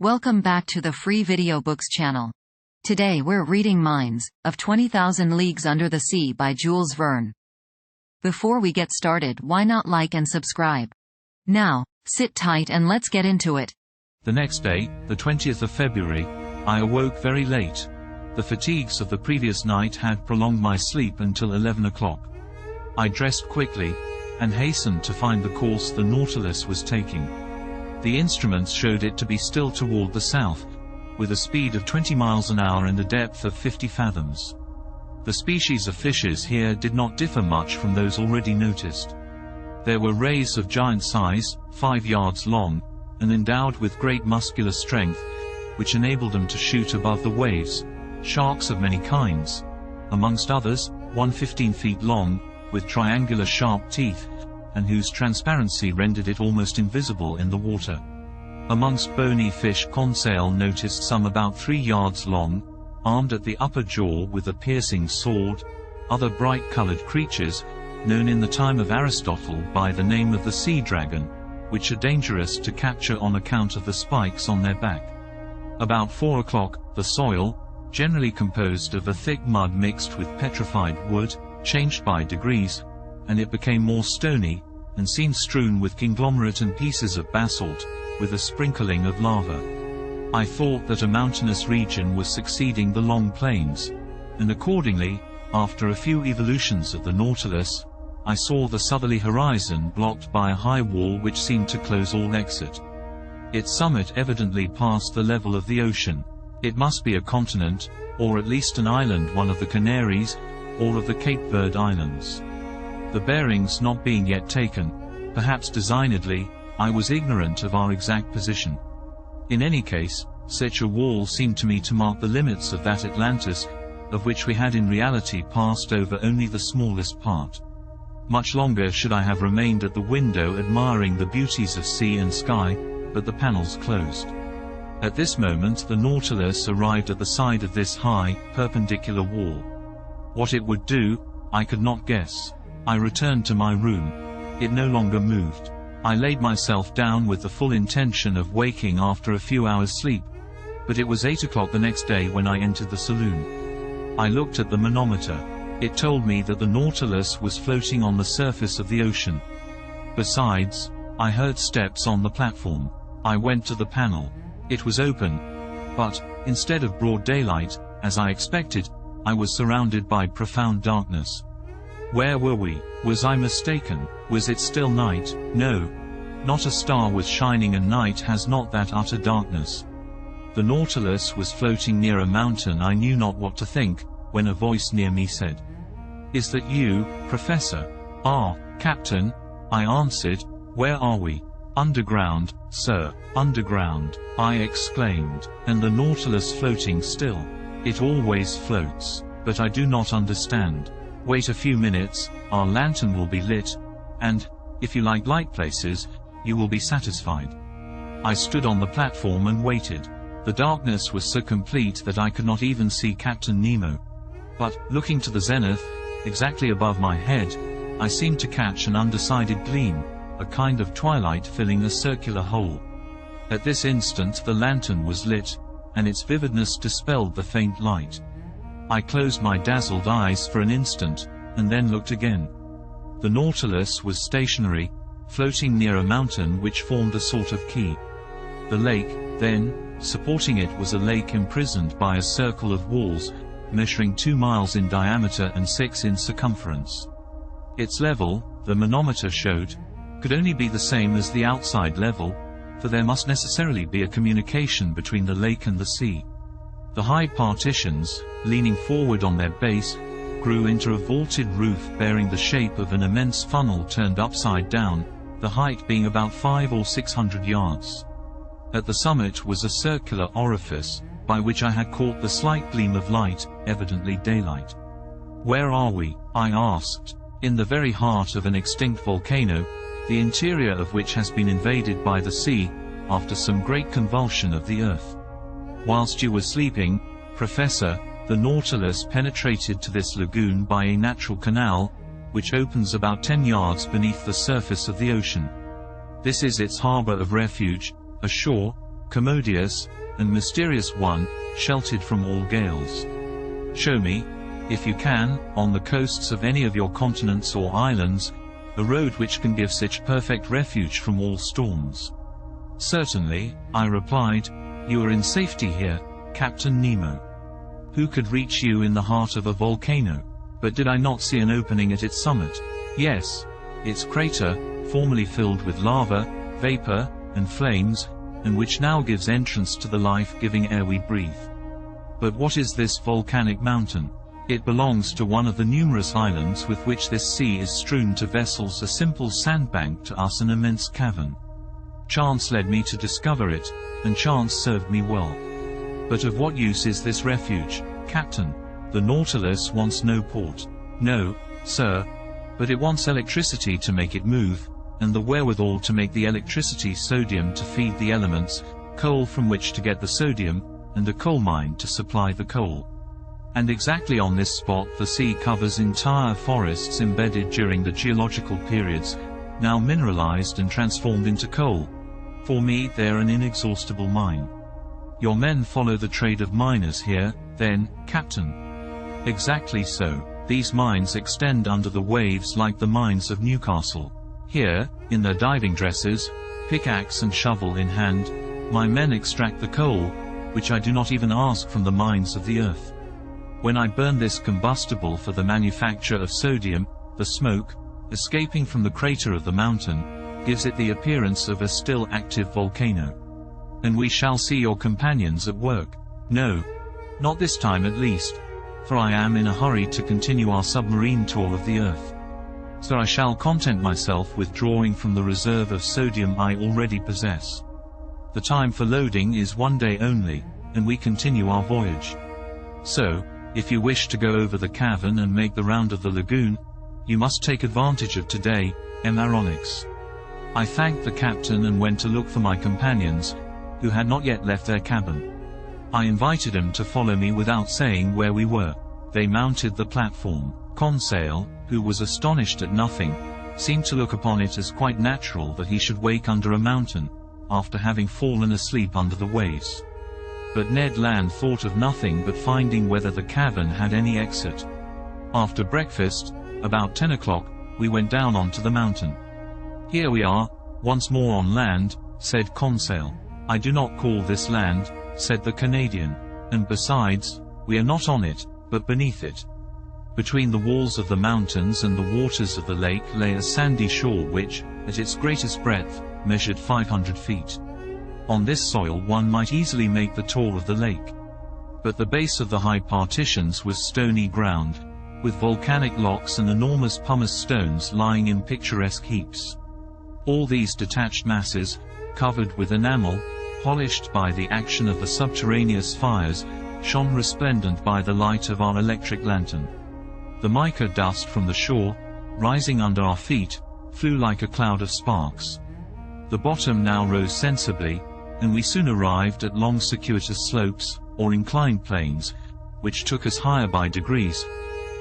Welcome back to the Free Video Books channel. Today we're reading Minds, of 20,000 Leagues Under the Sea by Jules Verne. Before we get started, why not like and subscribe? Now, sit tight and let's get into it. The next day, the 20th of February, I awoke very late. The fatigues of the previous night had prolonged my sleep until 11 o'clock. I dressed quickly, and hastened to find the course the Nautilus was taking. The instruments showed it to be still toward the south, with a speed of 20 miles an hour and a depth of 50 fathoms. The species of fishes here did not differ much from those already noticed. There were rays of giant size, 5 yards long, and endowed with great muscular strength, which enabled them to shoot above the waves, sharks of many kinds, amongst others, one 15 feet long, with triangular sharp teeth, and whose transparency rendered it almost invisible in the water. Amongst bony fish, Conseil noticed some about 3 yards long, armed at the upper jaw with a piercing sword, other bright-colored creatures, known in the time of Aristotle by the name of the sea dragon, which are dangerous to capture on account of the spikes on their back. About 4 o'clock, the soil, generally composed of a thick mud mixed with petrified wood, changed by degrees, and it became more stony, and seemed strewn with conglomerate and pieces of basalt, with a sprinkling of lava. I thought that a mountainous region was succeeding the long plains, and accordingly, after a few evolutions of the Nautilus, I saw the southerly horizon blocked by a high wall which seemed to close all exit. Its summit evidently passed the level of the ocean. It must be a continent, or at least an island, one of the Canaries, or of the Cape Verde Islands. The bearings not being yet taken, perhaps designedly, I was ignorant of our exact position. In any case, such a wall seemed to me to mark the limits of that Atlantis, of which we had in reality passed over only the smallest part. Much longer should I have remained at the window admiring the beauties of sea and sky, but the panels closed. At this moment the Nautilus arrived at the side of this high, perpendicular wall. What it would do, I could not guess. I returned to my room. It no longer moved. I laid myself down with the full intention of waking after a few hours' sleep, but it was 8 o'clock the next day when I entered the saloon. I looked at the manometer. It told me that the Nautilus was floating on the surface of the ocean. Besides, I heard steps on the platform. I went to the panel. It was open, but, instead of broad daylight, as I expected, I was surrounded by profound darkness. Where were we? Was I mistaken? Was it still night? No. Not a star was shining, and night has not that utter darkness. The Nautilus was floating near a mountain. I knew not what to think, when a voice near me said, "Is that you, Professor?" "Ah, Captain," I answered. "Where are we?" "Underground, sir." "Underground," I exclaimed. "And the Nautilus floating still?" "It always floats, but I do not understand." "Wait a few minutes, our lantern will be lit, and, if you like light places, you will be satisfied." I stood on the platform and waited. The darkness was so complete that I could not even see Captain Nemo. But, looking to the zenith, exactly above my head, I seemed to catch an undecided gleam, a kind of twilight filling a circular hole. At this instant the lantern was lit, and its vividness dispelled the faint light. I closed my dazzled eyes for an instant, and then looked again. The Nautilus was stationary, floating near a mountain which formed a sort of quay. The lake, then, supporting it, was a lake imprisoned by a circle of walls, measuring 2 miles in diameter and 6 in circumference. Its level, the manometer showed, could only be the same as the outside level, for there must necessarily be a communication between the lake and the sea. The high partitions, leaning forward on their base, grew into a vaulted roof bearing the shape of an immense funnel turned upside down, the height being about 500 or 600 yards. At the summit was a circular orifice, by which I had caught the slight gleam of light, evidently daylight. "Where are we?" I asked. "In the very heart of an extinct volcano, the interior of which has been invaded by the sea, after some great convulsion of the earth. Whilst you were sleeping, Professor, the Nautilus penetrated to this lagoon by a natural canal, which opens about 10 yards beneath the surface of the ocean. This is its harbor of refuge, a shore, commodious, and mysterious one, sheltered from all gales. Show me, if you can, on the coasts of any of your continents or islands, a road which can give such perfect refuge from all storms. Certainly, I replied, you are in safety here, Captain Nemo. Who could reach you in the heart of a volcano? But did I not see an opening at its summit? Yes, its crater, formerly filled with lava, vapor, and flames, and which now gives entrance to the life-giving air we breathe. But what is this volcanic mountain? It belongs to one of the numerous islands with which this sea is strewn, to vessels a simple sandbank, to us an immense cavern. Chance led me to discover it, and chance served me well. But of what use is this refuge, Captain? The Nautilus wants no port. No, sir. But it wants electricity to make it move, and the wherewithal to make the electricity, sodium to feed the elements, coal from which to get the sodium, and a coal mine to supply the coal. And exactly on this spot the sea covers entire forests embedded during the geological periods, now mineralized and transformed into coal. For me they're an inexhaustible mine. Your men follow the trade of miners here, then, Captain? Exactly so. These mines extend under the waves like the mines of Newcastle. Here, in their diving dresses, pickaxe and shovel in hand, my men extract the coal, which I do not even ask from the mines of the earth. When I burn this combustible for the manufacture of sodium, the smoke, escaping from the crater of the mountain, gives it the appearance of a still active volcano. And we shall see your companions at work. No. Not this time at least. For I am in a hurry to continue our submarine tour of the Earth. So I shall content myself with drawing from the reserve of sodium I already possess. The time for loading is 1 day only, and we continue our voyage. So, if you wish to go over the cavern and make the round of the lagoon, you must take advantage of today, Aronnax. I thanked the captain and went to look for my companions, who had not yet left their cabin. I invited them to follow me without saying where we were. They mounted the platform. Conseil, who was astonished at nothing, seemed to look upon it as quite natural that he should wake under a mountain, after having fallen asleep under the waves. But Ned Land thought of nothing but finding whether the cavern had any exit. After breakfast, about 10 o'clock, we went down onto the mountain. Here we are, once more on land, said Conseil. I do not call this land, said the Canadian. And besides, we are not on it, but beneath it. Between the walls of the mountains and the waters of the lake lay a sandy shore which, at its greatest breadth, measured 500 feet. On this soil one might easily make the tour of the lake. But the base of the high partitions was stony ground, with volcanic locks and enormous pumice stones lying in picturesque heaps. All these detached masses, covered with enamel, polished by the action of the subterraneous fires, shone resplendent by the light of our electric lantern. The mica dust from the shore, rising under our feet, flew like a cloud of sparks. The bottom now rose sensibly, and we soon arrived at long circuitous slopes, or inclined planes, which took us higher by degrees,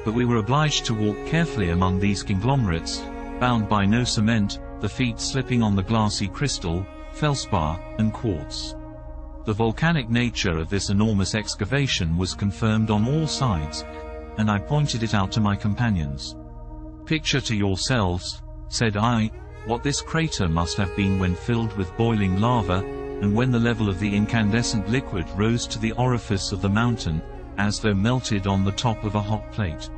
but we were obliged to walk carefully among these conglomerates, bound by no cement, the feet slipping on the glassy crystal, felspar, and quartz. The volcanic nature of this enormous excavation was confirmed on all sides, and I pointed it out to my companions. Picture to yourselves, said I, what this crater must have been when filled with boiling lava, and when the level of the incandescent liquid rose to the orifice of the mountain, as though melted on the top of a hot plate.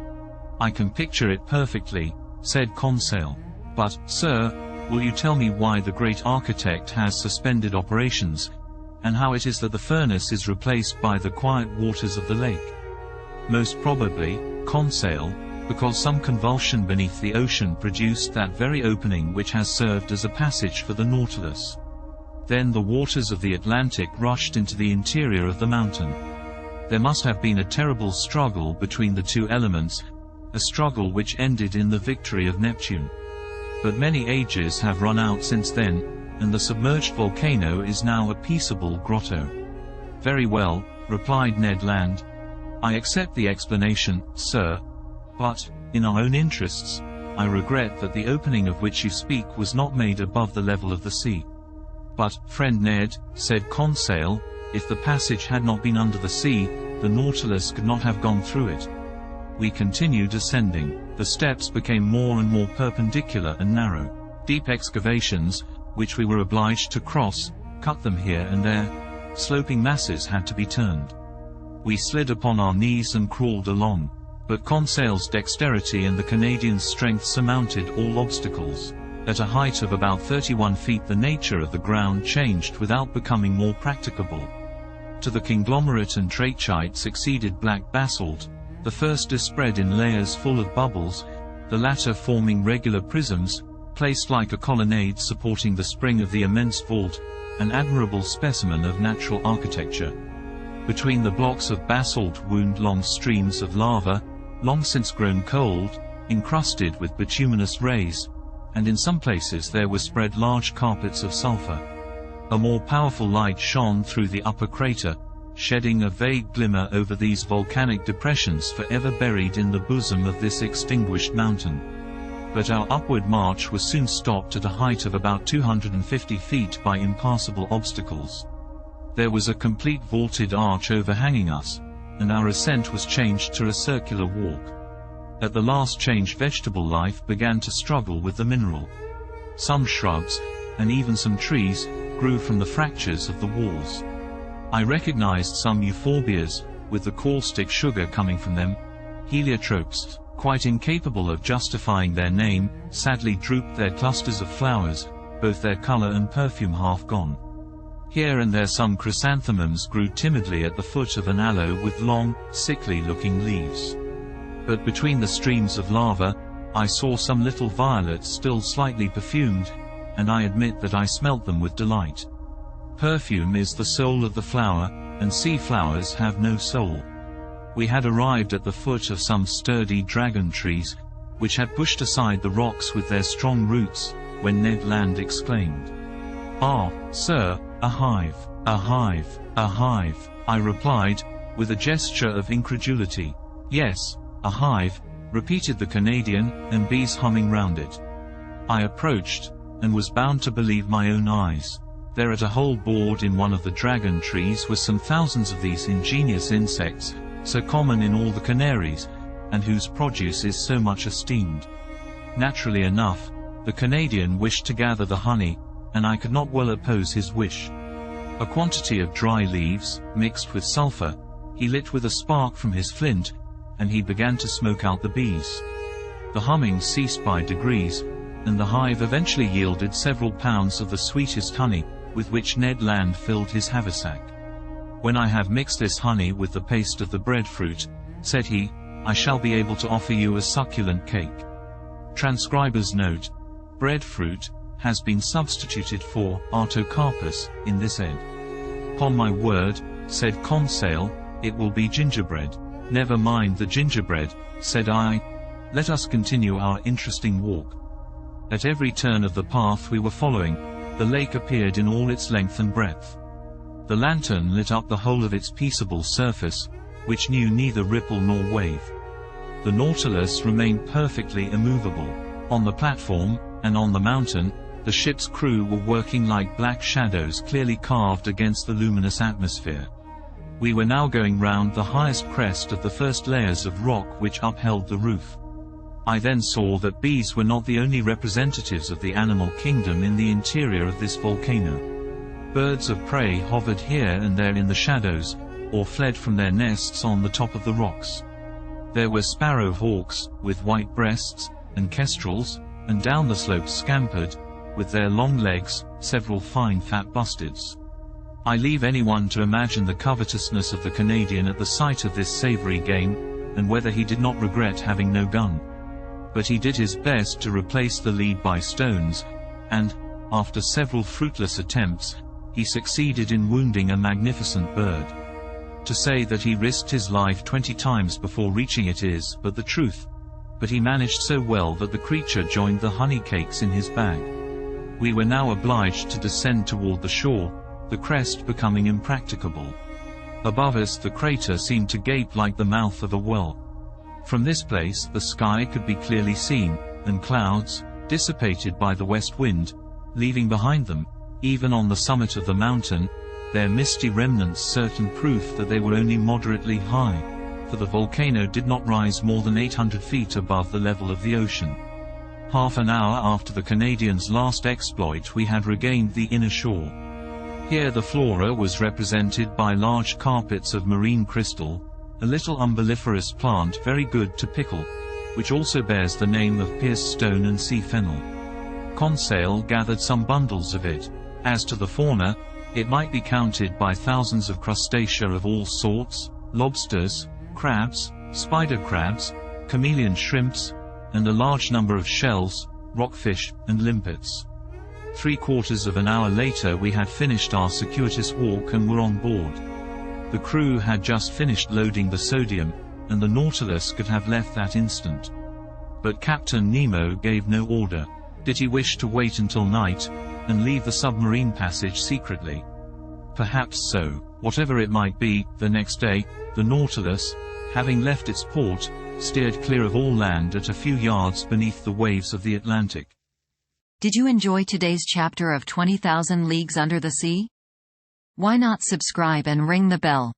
I can picture it perfectly, said Conseil. But, sir, will you tell me why the great architect has suspended operations, and how it is that the furnace is replaced by the quiet waters of the lake? Most probably, Conseil, because some convulsion beneath the ocean produced that very opening which has served as a passage for the Nautilus. Then the waters of the Atlantic rushed into the interior of the mountain. There must have been a terrible struggle between the two elements, a struggle which ended in the victory of Neptune. But many ages have run out since then, and the submerged volcano is now a peaceable grotto. Very well, replied Ned Land. I accept the explanation, sir. But, in our own interests, I regret that the opening of which you speak was not made above the level of the sea. But, friend Ned, said Conseil, if the passage had not been under the sea, the Nautilus could not have gone through it. We continued ascending. The steps became more and more perpendicular and narrow. Deep excavations, which we were obliged to cross, cut them here and there. Sloping masses had to be turned. We slid upon our knees and crawled along. But Conseil's dexterity and the Canadian's strength surmounted all obstacles. At a height of about 31 feet, the nature of the ground changed without becoming more practicable. To the conglomerate and trachyte succeeded black basalt. The first is spread in layers full of bubbles, the latter forming regular prisms, placed like a colonnade supporting the spring of the immense vault, an admirable specimen of natural architecture. Between the blocks of basalt wound long streams of lava, long since grown cold, encrusted with bituminous rays, and in some places there were spread large carpets of sulfur. A more powerful light shone through the upper crater, shedding a vague glimmer over these volcanic depressions forever buried in the bosom of this extinguished mountain. But our upward march was soon stopped at a height of about 250 feet by impassable obstacles. There was a complete vaulted arch overhanging us, and our ascent was changed to a circular walk. At the last change, vegetable life began to struggle with the mineral. Some shrubs, and even some trees, grew from the fractures of the walls. I recognized some euphorbias, with the caustic sugar coming from them. Heliotropes, quite incapable of justifying their name, sadly drooped their clusters of flowers, both their color and perfume half gone. Here and there some chrysanthemums grew timidly at the foot of an aloe with long, sickly-looking leaves. But between the streams of lava, I saw some little violets still slightly perfumed, and I admit that I smelt them with delight. Perfume is the soul of the flower, and sea flowers have no soul. We had arrived at the foot of some sturdy dragon trees, which had pushed aside the rocks with their strong roots, when Ned Land exclaimed, "Ah, sir, a hive, a hive, a hive," I replied, with a gesture of incredulity. "Yes, a hive," repeated the Canadian, "and bees humming round it." I approached, and was bound to believe my own eyes. There at a hole bored in one of the dragon trees were some thousands of these ingenious insects, so common in all the Canaries, and whose produce is so much esteemed. Naturally enough, the Canadian wished to gather the honey, and I could not well oppose his wish. A quantity of dry leaves, mixed with sulfur, he lit with a spark from his flint, and he began to smoke out the bees. The humming ceased by degrees, and the hive eventually yielded several pounds of the sweetest honey, with which Ned Land filled his haversack. "When I have mixed this honey with the paste of the breadfruit," said he, "I shall be able to offer you a succulent cake." Transcriber's note: breadfruit has been substituted for artocarpus in this ed. "'Pon my word," said Conseil, "it will be gingerbread." "Never mind the gingerbread," said I. "Let us continue our interesting walk." At every turn of the path we were following, the lake appeared in all its length and breadth. The lantern lit up the whole of its peaceable surface, which knew neither ripple nor wave. The Nautilus remained perfectly immovable. On the platform, and on the mountain, the ship's crew were working like black shadows clearly carved against the luminous atmosphere. We were now going round the highest crest of the first layers of rock which upheld the roof. I then saw that bees were not the only representatives of the animal kingdom in the interior of this volcano. Birds of prey hovered here and there in the shadows, or fled from their nests on the top of the rocks. There were sparrow hawks, with white breasts, and kestrels, and down the slopes scampered, with their long legs, several fine fat bustards. I leave anyone to imagine the covetousness of the Canadian at the sight of this savory game, and whether he did not regret having no gun. But he did his best to replace the lead by stones, and, after several fruitless attempts, he succeeded in wounding a magnificent bird. To say that he risked his life 20 times before reaching it is but the truth, but he managed so well that the creature joined the honey cakes in his bag. We were now obliged to descend toward the shore, the crest becoming impracticable. Above us the crater seemed to gape like the mouth of a well. From this place the sky could be clearly seen, and clouds, dissipated by the west wind, leaving behind them, Even on the summit of the mountain, their misty remnants certain proof that they were only moderately high, for the volcano did not rise more than 800 feet above the level of the ocean. Half an hour after the Canadians' last exploit, we had regained the inner shore. Here the flora was represented by large carpets of marine crystal, a little umbelliferous plant very good to pickle, which also bears the name of pierced stone and sea fennel. Conseil gathered some bundles of it. As to the fauna, it might be counted by thousands of crustacea of all sorts, lobsters, crabs, spider crabs, chameleon shrimps, and a large number of shells, rockfish, and limpets. 3/4 of an hour later we had finished our circuitous walk and were on board. The crew had just finished loading the sodium, and the Nautilus could have left that instant. But Captain Nemo gave no order. Did he wish to wait until night, and leave the submarine passage secretly? Perhaps so. Whatever it might be, the next day, the Nautilus, having left its port, steered clear of all land at a few yards beneath the waves of the Atlantic. Did you enjoy today's chapter of 20,000 Leagues Under the Sea? Why not subscribe and ring the bell?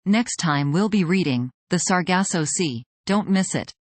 Next time we'll be reading The Sargasso Sea. Don't miss it.